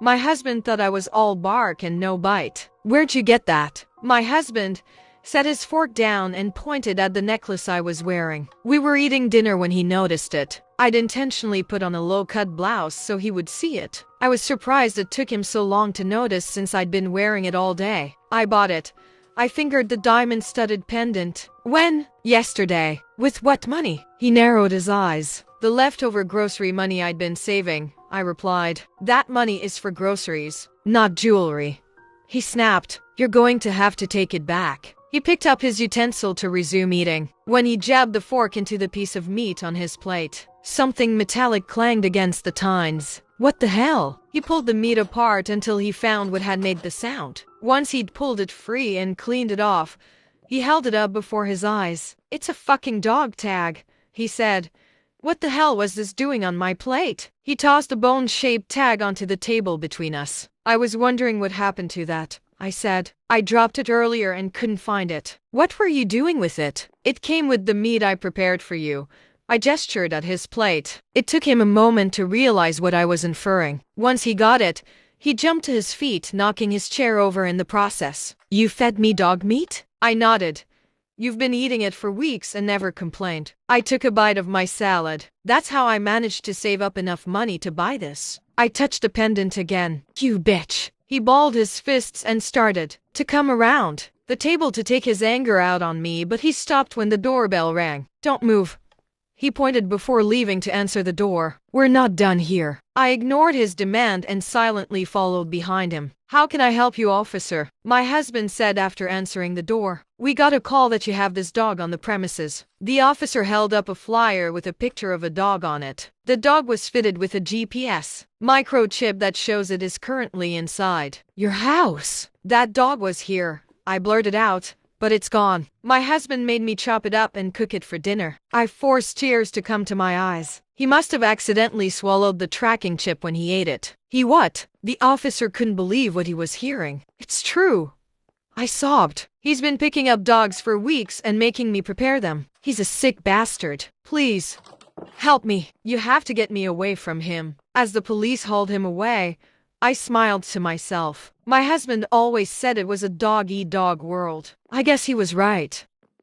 My husband thought I was all bark and no bite. Where'd you get that? My husband set his fork down and pointed at the necklace I was wearing. We were eating dinner when he noticed it. I'd intentionally put on a low-cut blouse so he would see it. I was surprised it took him so long to notice since I'd been wearing it all day. I bought it. I fingered the diamond-studded pendant. When? Yesterday. With what money? He narrowed his eyes. The leftover grocery money I'd been saving, I replied. That money is for groceries, not jewelry. He snapped. You're going to have to take it back. He picked up his utensil to resume eating. When he jabbed the fork into the piece of meat on his plate, something metallic clanged against the tines. What the hell? He pulled the meat apart until he found what had made the sound. Once he'd pulled it free and cleaned it off, he held it up before his eyes. It's a fucking dog tag, he said. What the hell was this doing on my plate? He tossed a bone-shaped tag onto the table between us. I was wondering what happened to that, I said. I dropped it earlier and couldn't find it. What were you doing with it? It came with the meat I prepared for you. I gestured at his plate. It took him a moment to realize what I was inferring. Once he got it, he jumped to his feet, knocking his chair over in the process. You fed me dog meat? I nodded. You've been eating it for weeks and never complained. I took a bite of my salad. That's how I managed to save up enough money to buy this. I touched the pendant again. You bitch. He balled his fists and started to come around the table to take his anger out on me, but he stopped when the doorbell rang. Don't move. He pointed before leaving to answer the door. We're not done here. I ignored his demand and silently followed behind him. How can I help you, officer? My husband said after answering the door. We got a call that you have this dog on the premises. The officer held up a flyer with a picture of a dog on it. The dog was fitted with a GPS microchip that shows it is currently inside your house. That dog was here, I blurted out. But it's gone. My husband made me chop it up and cook it for dinner. I forced tears to come to my eyes. He must have accidentally swallowed the tracking chip when he ate it. He what? The officer couldn't believe what he was hearing. It's true. I sobbed. He's been picking up dogs for weeks and making me prepare them. He's a sick bastard. Please, help me. You have to get me away from him. As the police hauled him away, I smiled to myself. My husband always said it was a dog-eat-dog world. I guess he was right.